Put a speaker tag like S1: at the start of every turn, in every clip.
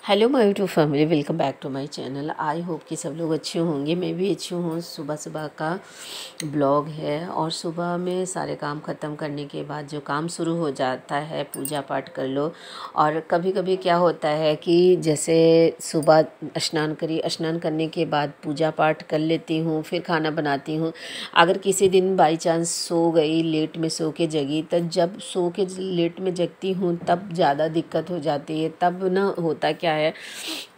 S1: Hello my YouTube family, welcome back to my channel. I hope कि सब लोग अच्छे होंगे। मैं भी अच्छी हूँ। सुबह सुबह का ब्लॉग है और सुबह में सारे काम ख़त्म करने के बाद जो काम शुरू हो जाता है, पूजा पाठ कर लो। और कभी कभी क्या होता है कि जैसे सुबह स्नान करने के बाद पूजा पाठ कर लेती हूँ, फिर खाना बनाती हूँ। अगर किसी दिन बाई चांस सो गई, लेट में सो के जगी, तो जब सो के लेट में जगती हूँ तब ज़्यादा दिक्कत हो जाती है। तब ना होता क्या है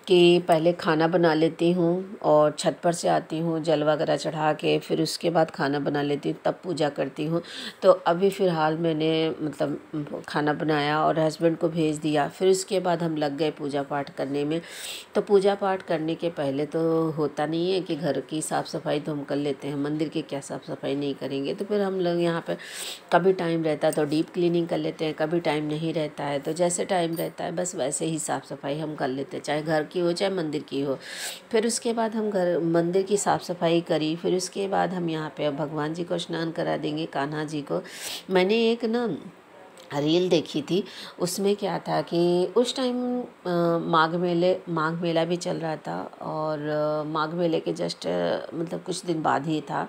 S1: कि पहले खाना बना लेती हूँ और छत पर से आती हूँ, जल वगैरह चढ़ा के फिर उसके बाद खाना बना लेती हूँ, तब पूजा करती हूँ। तो अभी फ़िलहाल मैंने मतलब खाना बनाया और हस्बैंड को भेज दिया, फिर उसके बाद हम लग गए पूजा पाठ करने में। तो पूजा पाठ करने के पहले तो होता नहीं है कि घर की साफ़ सफाई तो हम कर लेते हैं, मंदिर की क्या साफ़ सफाई नहीं करेंगे। तो फिर हम लोग यहाँ पर कभी टाइम रहता है तो डीप क्लीनिंग कर लेते हैं, कभी टाइम नहीं रहता है तो जैसे टाइम रहता है बस वैसे ही साफ़ सफाई हम कर लेते हैं, चाहे घर की हो चाहे मंदिर की हो। फिर उसके बाद हम मंदिर की साफ़ सफाई करी, फिर उसके बाद हम यहाँ पे अब भगवान जी को स्नान करा देंगे, कान्हा जी को। मैंने एक ना रील देखी थी, उसमें क्या था कि उस टाइम माघ मेला भी चल रहा था और माघ मेले के जस्ट मतलब कुछ दिन बाद ही था।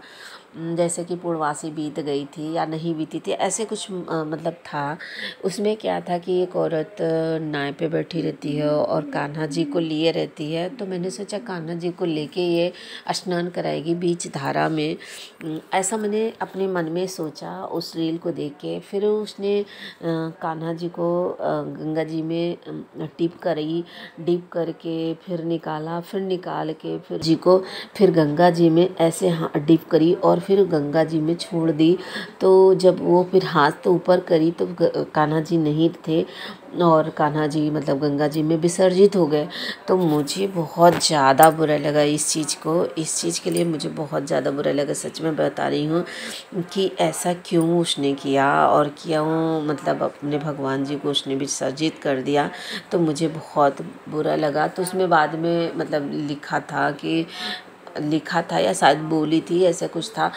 S1: जैसे कि पूर्णवासी बीत गई थी या नहीं बीती थी, ऐसे कुछ मतलब था। उसमें क्या था कि एक औरत नाव पे बैठी रहती है और कान्हा जी को लिए रहती है। तो मैंने सोचा कान्हा जी को लेके ये स्नान कराएगी बीच धारा में। ऐसा मैंने अपने मन में सोचा उस रील को देख के। फिर उसने कान्हा जी को गंगा जी में डिप करके फिर निकाला, फिर निकाल के फिर जी को फिर गंगा जी में ऐसे डिप करी और फिर गंगा जी में छोड़ दी। तो जब वो फिर हाथ तो ऊपर करी तो कान्हा जी नहीं थे और कान्हा जी मतलब गंगा जी में विसर्जित हो गए। तो मुझे बहुत ज़्यादा बुरा लगा इस चीज़ के लिए मुझे बहुत ज़्यादा बुरा लगा। सच में बता रही हूँ कि ऐसा क्यों उसने किया और क्यों मतलब अपने भगवान जी को उसने विसर्जित कर दिया। तो मुझे बहुत बुरा लगा। तो उसमें बाद में मतलब लिखा था या शायद बोली थी, ऐसा कुछ था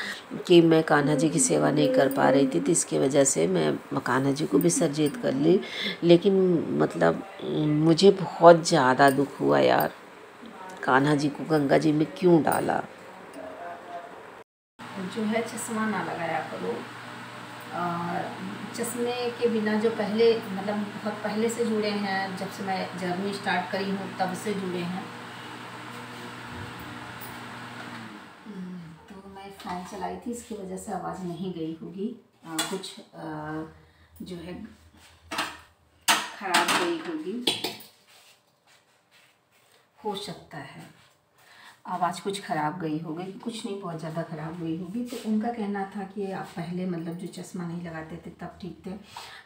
S1: कि मैं कान्हा जी की सेवा नहीं कर पा रही थी, तो इसकी वजह से मैं कान्हा जी को विसर्जित कर ली। लेकिन मतलब मुझे बहुत ज़्यादा दुख हुआ यार, कान्हा जी को गंगा जी में क्यों डाला।
S2: जो है चश्मा ना लगाया करो। और चश्मे के बिना जो पहले मतलब बहुत पहले से जुड़े हैं, जब से मैं जर्नी स्टार्ट करी हूँ तब से जुड़े हैं। तो मैं फ़ैन चलाई थी, इसकी वजह से आवाज़ नहीं गई होगी। कुछ जो है खराब गई होगी, हो सकता है आवाज़ कुछ ख़राब गई होगी, कुछ नहीं बहुत ज़्यादा ख़राब गई होगी। तो उनका कहना था कि आप पहले मतलब जो चश्मा नहीं लगाते थे तब ठीक थे।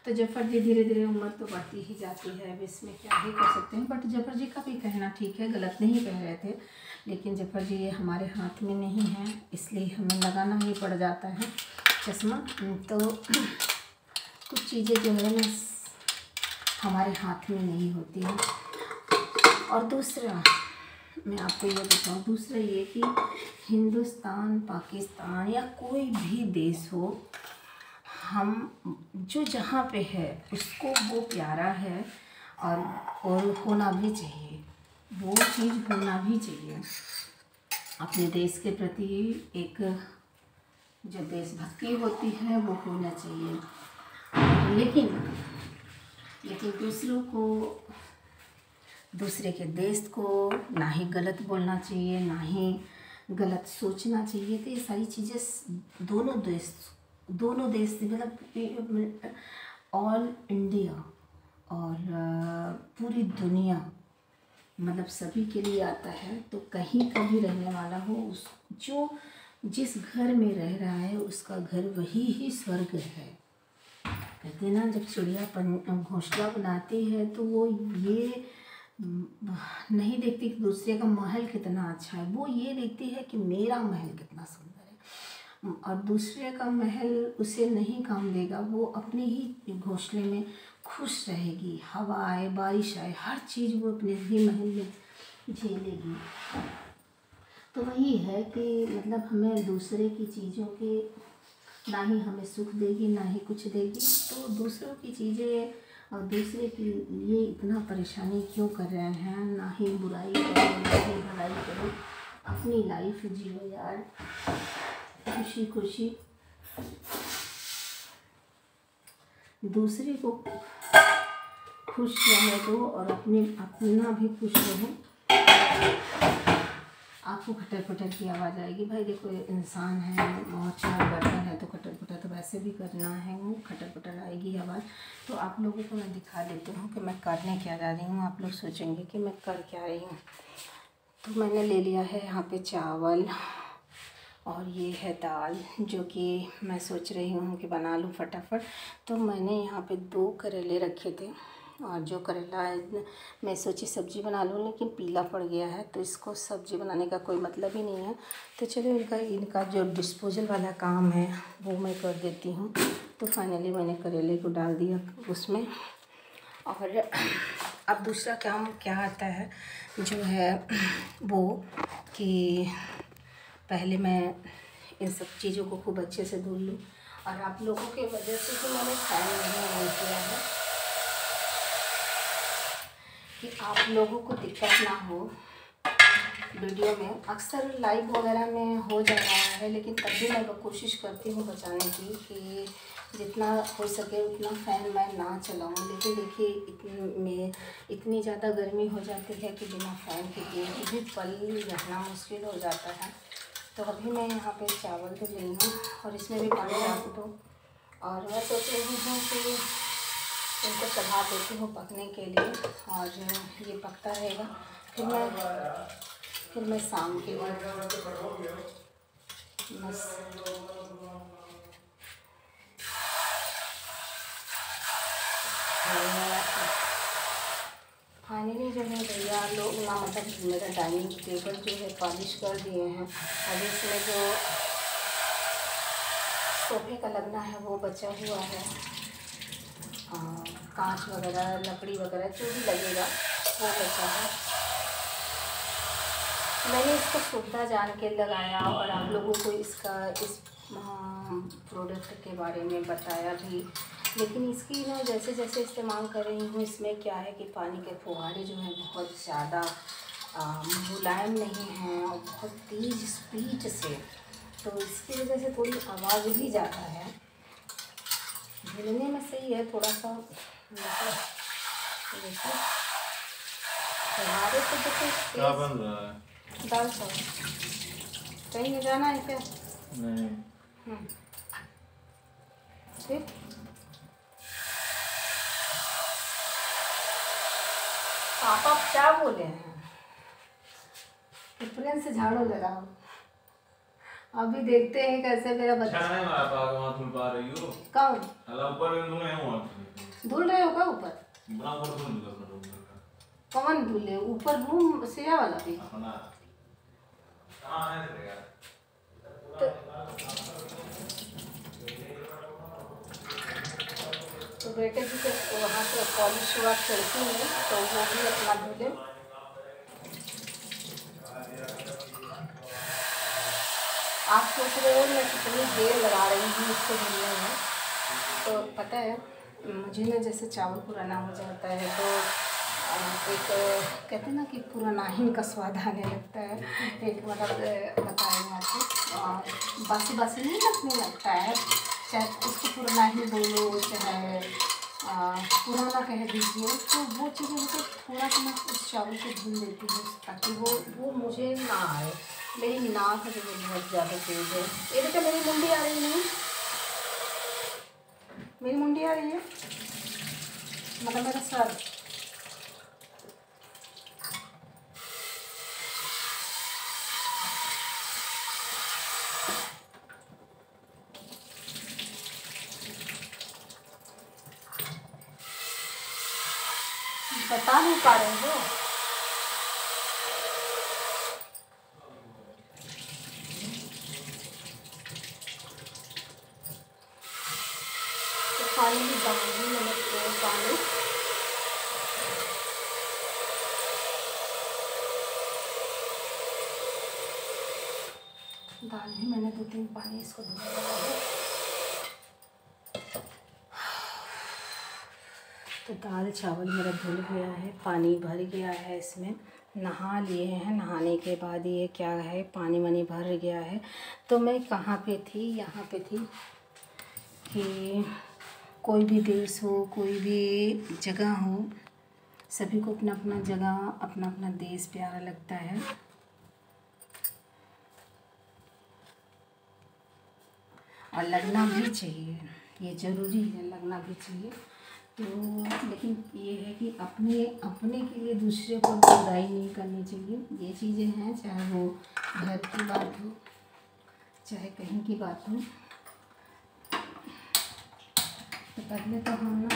S2: तो जफर जी धीरे धीरे उम्र तो बढ़ती ही जाती है, अब इसमें क्या ही कर सकते हैं। बट जफर जी का भी कहना ठीक है, गलत नहीं कह रहे थे। लेकिन जफर जी ये हमारे हाथ में नहीं है, इसलिए हमें लगाना ही पड़ जाता है चश्मा। तो कुछ चीज़ें जो है ना हमारे हाथ में नहीं होती हैं। और दूसरा मैं आपको ये बताऊँ, दूसरा ये कि हिंदुस्तान, पाकिस्तान या कोई भी देश हो, हम जो जहाँ पे है उसको वो प्यारा है और होना भी चाहिए, वो चीज़ होना भी चाहिए। अपने देश के प्रति एक जो देशभक्ति होती है वो होना चाहिए। लेकिन दूसरे के देश को ना ही गलत बोलना चाहिए, ना ही गलत सोचना चाहिए। तो ये सारी चीज़ें दोनों देश मतलब ऑल इंडिया और पूरी दुनिया मतलब सभी के लिए आता है। तो कहीं का भी रहने वाला हो, जो जिस घर में रह रहा है उसका घर वही ही स्वर्ग है। कहते ना, जब चिड़िया घोंसला बनाती है तो वो ये नहीं देखती कि दूसरे का महल कितना अच्छा है, वो ये देखती है कि मेरा महल कितना सुंदर है। और दूसरे का महल उसे नहीं काम देगा, वो अपने ही घोंसले में खुश रहेगी। हवा आए बारिश आए हर चीज़ वो अपने ही महल में झेलेगी। तो वही है कि मतलब हमें दूसरे की चीज़ों के ना ही हमें सुख देगी ना ही कुछ देगी। तो दूसरों की चीज़ें और दूसरे के लिए इतना परेशानी क्यों कर रहे हैं। ना ही बुराई करो ना ही भलाई करो, अपनी लाइफ जियो यार, खुशी खुशी। दूसरे को खुश रहने दो और अपना भी खुश रहो। आपको खटर पटर की आवाज़ आएगी, भाई देखो इंसान है और चार बर्तन है तो खटर पटर तो वैसे भी करना है, वो खटर पटर आएगी आवाज़। तो आप लोगों को मैं दिखा देती हूँ कि मैं करने क्या जा रही हूँ। आप लोग सोचेंगे कि मैं कर क्या रही हूँ। तो मैंने ले लिया है यहाँ पे चावल और ये है दाल, जो कि मैं सोच रही हूँ कि बना लूँ फटाफट। तो मैंने यहाँ पे 2 करेले रखे थे और जो करेला मैं सोची सब्ज़ी बना लूँ, लेकिन पीला पड़ गया है तो इसको सब्ज़ी बनाने का कोई मतलब ही नहीं है। तो चलो इनका जो डिस्पोजल वाला काम है वो मैं कर देती हूँ। तो फाइनली मैंने करेले को डाल दिया उसमें। और अब दूसरा काम क्या आता है जो है वो कि पहले मैं इन सब चीज़ों को खूब अच्छे से धुल लूँ। और आप लोगों के वजह से तो मैंने फैन नहीं ऑन किया है कि आप लोगों को दिक्कत ना हो वीडियो में। अक्सर लाइव वगैरह में हो जा रहा है, लेकिन तब भी मैं कोशिश करती हूँ बचाने की कि जितना हो सके उतना फ़ैन मैं ना चलाऊँ। लेकिन देखिए इतनी ज़्यादा गर्मी हो जाती है कि बिना फ़ैन के एक भी पल रहना मुश्किल हो जाता है। तो अभी मैं यहाँ पे चावल तो ली हूँ और इसमें भी पानी डाल दो। और मैं सोच रही हूँ कि इनको चढ़ा देती हूँ पकने के लिए, और ये पकता रहेगा। फिर मैं शाम के लिए बस फाइनली जो है भैया लोग ना, मतलब मेरा डाइनिंग टेबल जो है पॉलिश कर दिए हैं। अब इसमें जो सोफे का लगना है वो बचा हुआ है, कांच वगैरह लकड़ी वगैरह जो भी लगेगा वो बचा है। मैंने इसको सुविधा जान के लगाया और आप लोगों को इस प्रोडक्ट के बारे में बताया भी। लेकिन इसकी ना जैसे जैसे इस्तेमाल कर रही हूँ, इसमें क्या है कि पानी के फुहारे जो हैं बहुत ज़्यादा मुलायम नहीं हैं और बहुत तेज़ स्पीड से, तो इसकी वजह से थोड़ी आवाज़ भी ज़्यादा है। झेलने में सही है थोड़ा सा, देखो फुहारे तो देखो।
S3: क्या बन रहा है?
S2: दाल चावल। कहीं नहीं जाना है क्या?
S3: नहीं।
S2: ठीक। पापा क्या बोले हैं? प्रेम से झाड़ू लगाओ। अभी देखते हैं कैसे मेरा बच्चा।
S3: नहीं मारा पा वहां धुल पा रही हो।
S2: कौन?
S3: अल्लाह ऊपर में धुल रहे हो।
S2: धुल रहे हो क्या ऊपर?
S3: बड़ा ऊपर धुल रहा
S2: कौन धुले? ऊपर रूम सिया वाला भी?
S3: अपना कहां है तेरा?
S2: तो बेटे जी के वहाँ से पॉलिश हुआ खिड़की में, तो वो भी अपना धुले। आप सोच रहे हो मैं कितनी देर लगा रही हूँ इसको धुलने में। तो पता है मुझे ना, जैसे चावल पुराना हो जाता है तो एक कहते हैं ना कि पुराना ही का स्वाद आने लगता है। एक मतलब बताएंगे आपको, बासी बासी नहीं लगने लगता है, चाहे उसको पुराना ही बोलो चाहे पुराना कह दीजिए। तो वो चीज़ें मतलब थोड़ा सा मैं उस चावल को धुल देती हूँ ताकि वो मुझे ना आए। मेरी नाक जो है बहुत ज़्यादा तेज़ है। ये बेटा मेरी मुंडी आ रही नहीं, मेरी मुंडी आ रही है, मतलब मेरा सर। बता नहीं पा रहे हो? तो पानी भी डालूंगी, नमक को पानी। दाल भी मैंने 2-3 पानी इसको धुला है। तो दाल चावल मेरा धुल गया है, पानी भर गया है, इसमें नहा लिए हैं। नहाने के बाद ये क्या है, पानी वानी भर गया है। तो मैं कहाँ पे थी, यहाँ पे थी कि कोई भी देश हो, कोई भी जगह हो, सभी को अपना अपना जगह, अपना अपना देश प्यारा लगता है। और लगना भी चाहिए, ये ज़रूरी है, लगना भी चाहिए। तो लेकिन ये है कि अपने अपने के लिए दूसरे को बुराई नहीं करनी चाहिए। ये चीज़ें हैं, चाहे वो घर की बात हो, चाहे कहीं की बात हो। तो पहले तो हम ना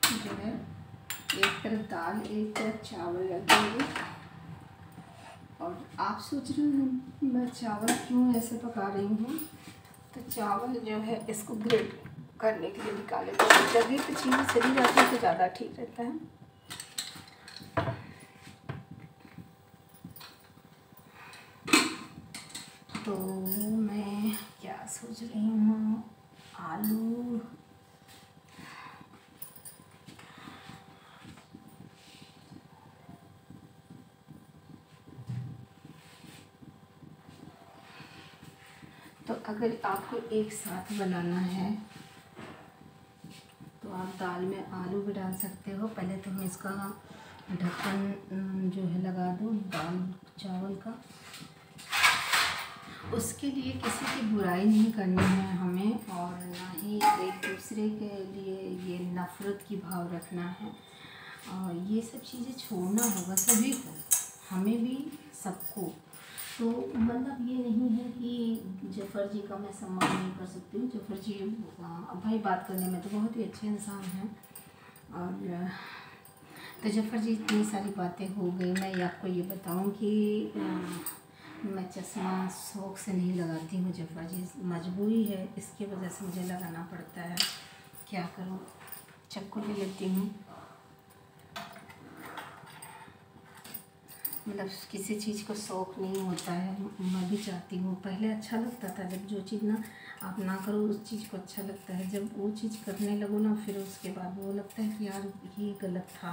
S2: जो है एक तरफ दाल, एक तरफ चावल रख देंगे। और आप सोच रहे हैं मैं चावल क्यों ऐसे पका रही हूँ, तो चावल जो है इसको ग्रेट करने के लिए निकाले, तो जगह पे चीज़ें चली जाती है तो ज़्यादा ठीक रहता है। तो मैं क्या सोच रही हूँ, आलू तो अगर आपको एक साथ बनाना है तो आप दाल में आलू भी डाल सकते हो। पहले तो मैं इसका ढक्कन जो है लगा दूँ दाल चावल का। उसके लिए किसी की बुराई नहीं करनी है हमें, और ना ही एक दूसरे के लिए ये नफ़रत की भाव रखना है। और ये सब चीज़ें छोड़ना होगा सभी को, हमें भी, सबको। तो मतलब ये नहीं है कि जफ़र जी का मैं सम्मान नहीं कर सकती हूँ। जफ़र जी भाई बात करने में तो बहुत ही अच्छे इंसान हैं। और तो जफ़र जी इतनी सारी बातें हो गई। मैं आपको ये बताऊँ कि मैं चश्मा शौक़ से नहीं लगाती हूँ जफ़र जी, मजबूरी है, इसकी वजह से मुझे लगाना पड़ता है। क्या करूँ, चक्कू ले लेती हूँ। मतलब किसी चीज़ को शौक़ नहीं होता है, मैं भी चाहती हूँ। पहले अच्छा लगता था, जब जो चीज़ ना आप ना करो उस चीज़ को अच्छा लगता है। जब वो चीज़ करने लगो ना, फिर उसके बाद वो लगता है कि यार ये गलत था,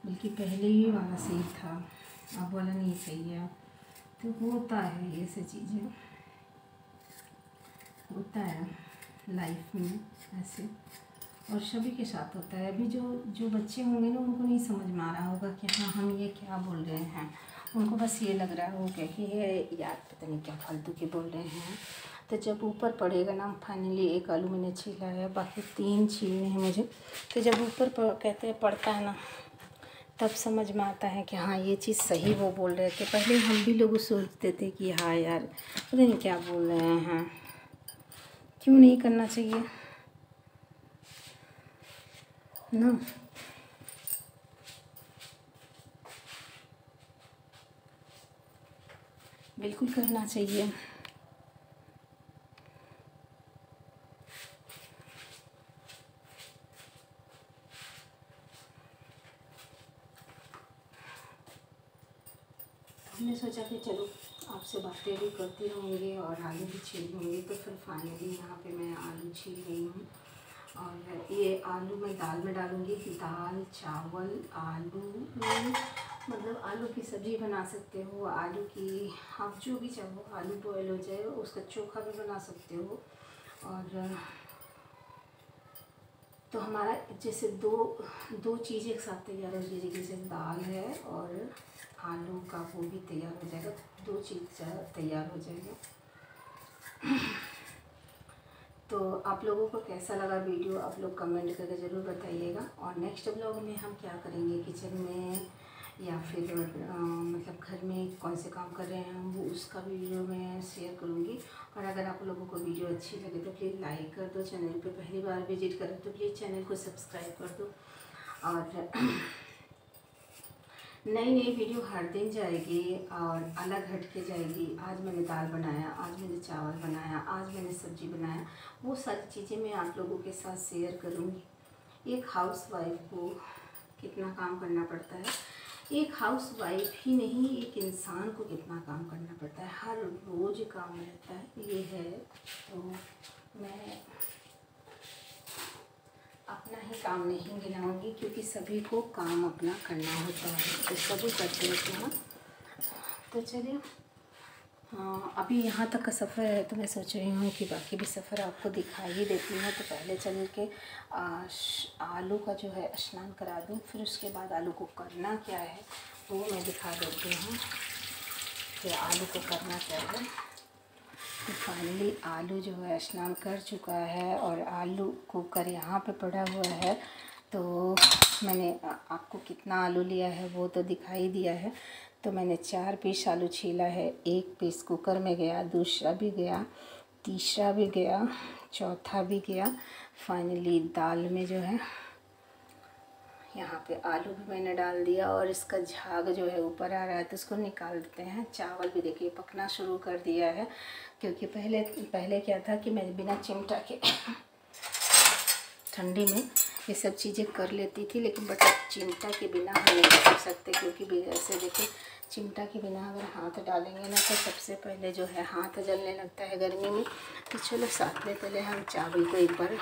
S2: बल्कि पहले ही वाला सही था, अब वाला नहीं सही है। तो होता है, ये सब चीज़ें होता है लाइफ में ऐसे, और सभी के साथ होता है। अभी जो बच्चे होंगे ना, उनको नहीं समझ में आ रहा होगा कि हाँ हम ये क्या बोल रहे हैं। उनको बस ये लग रहा होगा कि ये यार पता नहीं क्या फालतू के बोल रहे हैं। तो जब ऊपर पड़ेगा ना, फाइनली एक आलू मैंने छीला है, बाकी 3 छीलने हैं मुझे। तो जब ऊपर कहते हैं पड़ता है ना, तब समझ में आता है कि हाँ ये चीज़ सही वो बोल रहे थे। पहले हम भी लोग सोचते थे कि हाँ यार पता नहीं क्या बोल रहे हैं, क्यों नहीं करना चाहिए ना। बिल्कुल करना चाहिए। हमने सोचा कि चलो आपसे बातें भी करती रहूँगी और आलू भी छील लूँगी। तो फिर फाइनली यहाँ पे मैं आलू छील रही हूँ। और ये आलू मैं दाल में डालूँगी। दाल चावल आलू, मतलब आलू की सब्ज़ी बना सकते हो, आलू की आप जो भी चाहो, आलू बॉयल हो जाए उसका चोखा भी बना सकते हो। और तो हमारा जैसे दो चीज़ एक साथ तैयार हो जाएगी, जैसे दाल है और आलू का वो भी तैयार हो जाएगा, 2 चीज़ तैयार हो जाएगा। तो आप लोगों को कैसा लगा वीडियो, आप लोग कमेंट करके ज़रूर बताइएगा। और नेक्स्ट ब्लॉग में हम क्या करेंगे किचन में, या फिर मतलब घर में कौन से काम कर रहे हैं, वो उसका वीडियो मैं शेयर करूँगी। और अगर आप लोगों को वीडियो अच्छी लगे तो प्लीज़ लाइक कर दो। चैनल पे पहली बार विजिट करें तो प्लीज़ चैनल को सब्सक्राइब कर दो। और नई वीडियो हर दिन जाएगी और अलग हट के जाएगी। आज मैंने दाल बनाया, आज मैंने चावल बनाया, आज मैंने सब्ज़ी बनाया, वो सारी चीज़ें मैं आप लोगों के साथ शेयर करूँगी। एक हाउसवाइफ को कितना काम करना पड़ता है, एक हाउसवाइफ ही नहीं एक इंसान को कितना काम करना पड़ता है, हर रोज़ काम रहता है। ये है तो मैं अपना ही काम नहीं गिनाऊंगी क्योंकि सभी को काम अपना करना होता है, तो सभी करते होते हैं। तो चलिए अभी यहाँ तक का सफ़र है, तो मैं सोच रही हूँ कि बाकी भी सफ़र आपको दिखा ही देती हूँ। तो पहले चल के आलू का जो है स्नान करा दूँ, फिर उसके बाद आलू को करना क्या है वो मैं दिखा देती हूँ कि आलू को करना क्या है। तो फाइनली आलू जो है स्नान कर चुका है और आलू कुकर यहाँ पे पड़ा हुआ है। तो मैंने आपको कितना आलू लिया है वो तो दिखाई दिया है। तो मैंने 4 पीस आलू छीला है, 1 पीस कुकर में गया, दूसरा भी गया, तीसरा भी गया, चौथा भी गया। फाइनली दाल में जो है यहाँ पे आलू भी मैंने डाल दिया और इसका झाग जो है ऊपर आ रहा है, तो इसको निकाल देते हैं। चावल भी देखिए पकना शुरू कर दिया है, क्योंकि पहले क्या था कि मैं बिना चिमटा के ठंडी में ये सब चीज़ें कर लेती थी, लेकिन बट चिमटा के बिना हम नहीं कर सकते, क्योंकि ऐसे देखिए चिमटा के बिना अगर हाथ डालेंगे ना तो सबसे पहले जो है हाथ जलने लगता है गर्मी में। तो चलो साथ में पहले हम चावल को एक बार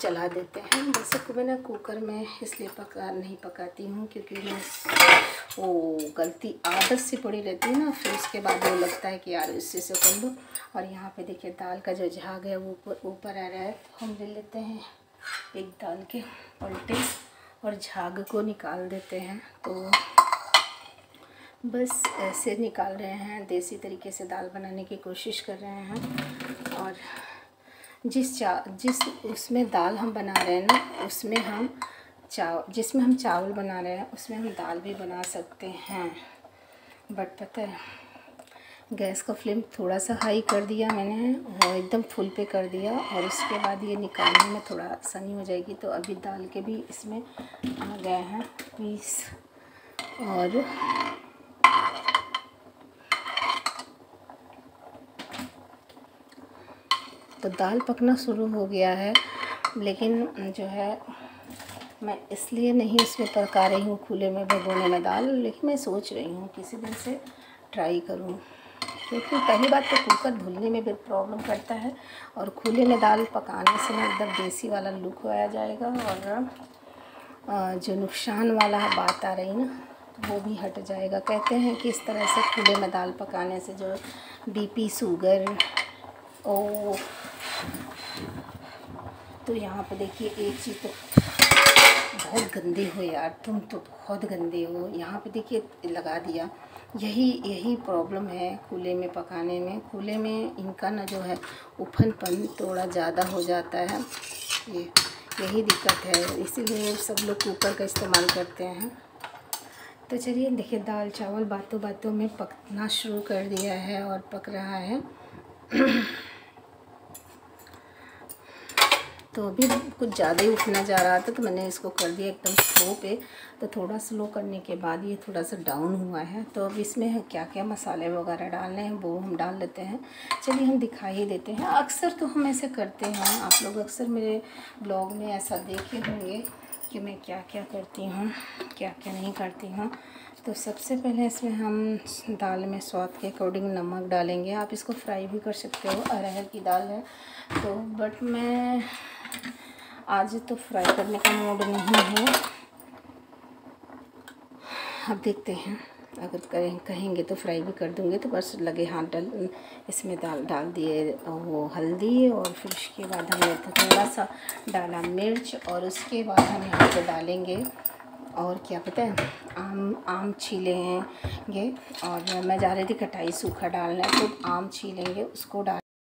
S2: चला देते हैं। वैसे को मैं ना कुकर में इसलिए नहीं पकाती हूँ क्योंकि मैं वो गलती आदत से पड़ी रहती है ना, फिर उसके बाद वो लगता है कि यार इससे से कर लो। और यहाँ पे देखिए दाल का जो झाग है वो ऊपर आ रहा है, तो हम ले लेते हैं एक दाल के पलटे और झाग को निकाल देते हैं। तो बस ऐसे निकाल रहे हैं, देसी तरीके से दाल बनाने की कोशिश कर रहे हैं। और जिस उसमें दाल हम बना रहे हैं ना, उसमें हम जिसमें हम चावल बना रहे हैं उसमें हम दाल भी बना सकते हैं। बट पता है गैस का फ्लेम थोड़ा सा हाई कर दिया मैंने और एकदम फुल पे कर दिया, और उसके बाद ये निकालने में थोड़ा आसानी हो जाएगी। तो अभी दाल के भी इसमें आ गए हैं पीस, और तो दाल पकना शुरू हो गया है। लेकिन जो है मैं इसलिए नहीं इसमें पका रही हूँ खुले में भगोने में दाल, लेकिन मैं सोच रही हूँ किसी दिन से ट्राई करूँ, क्योंकि पहली बात तो कुकर धुलने में भी प्रॉब्लम करता है, और खुले में दाल पकाने से ना एकदम देसी वाला लुक आ जाएगा, और जो नुकसान वाला बात आ रही ना वो भी हट जाएगा। कहते हैं कि इस तरह से खुले में दाल पकाने से जो बीपी शुगर तो यहाँ पे देखिए एक चीज़ तो बहुत गंदे हो यार, तुम तो बहुत गंदे हो। यहाँ पे देखिए लगा दिया, यही प्रॉब्लम है खुले में पकाने में। खुले में इनका ना जो है उफनपन थोड़ा ज़्यादा हो जाता है, यही दिक्कत है, इसीलिए सब लोग कुकर का इस्तेमाल करते हैं। तो चलिए देखिए दाल चावल बातों बातों में पकना शुरू कर दिया है और पक रहा है। तो अभी कुछ ज़्यादा ही उठना जा रहा था, तो मैंने इसको कर दिया एकदम स्लो पे। तो थोड़ा स्लो करने के बाद ये थोड़ा सा डाउन हुआ है। तो अब इसमें क्या क्या मसाले वगैरह डालने हैं वो हम डाल लेते हैं। चलिए हम दिखा ही देते हैं। अक्सर तो हम ऐसे करते हैं, आप लोग अक्सर मेरे ब्लॉग में ऐसा देखे होंगे कि मैं क्या क्या करती हूँ क्या क्या नहीं करती हूँ। तो सबसे पहले इसमें हम दाल में स्वाद के अकॉर्डिंग नमक डालेंगे। आप इसको फ्राई भी कर सकते हो, अरहर की दाल है तो, बट मैं आज तो फ्राई करने का मूड नहीं है। अब देखते हैं, अगर कहेंगे तो फ्राई भी कर दूँगी। तो बस लगे हाथ इसमें डाल दिए वो हल्दी, और फिर उसके बाद हमने थोड़ा सा डाला मिर्च, और उसके बाद हम यहाँ पे डालेंगे और क्या पता है आम छीलेंगे। और मैं जा रही थी खटाई सूखा डालना, तो आम छीलेंगे उसको डाल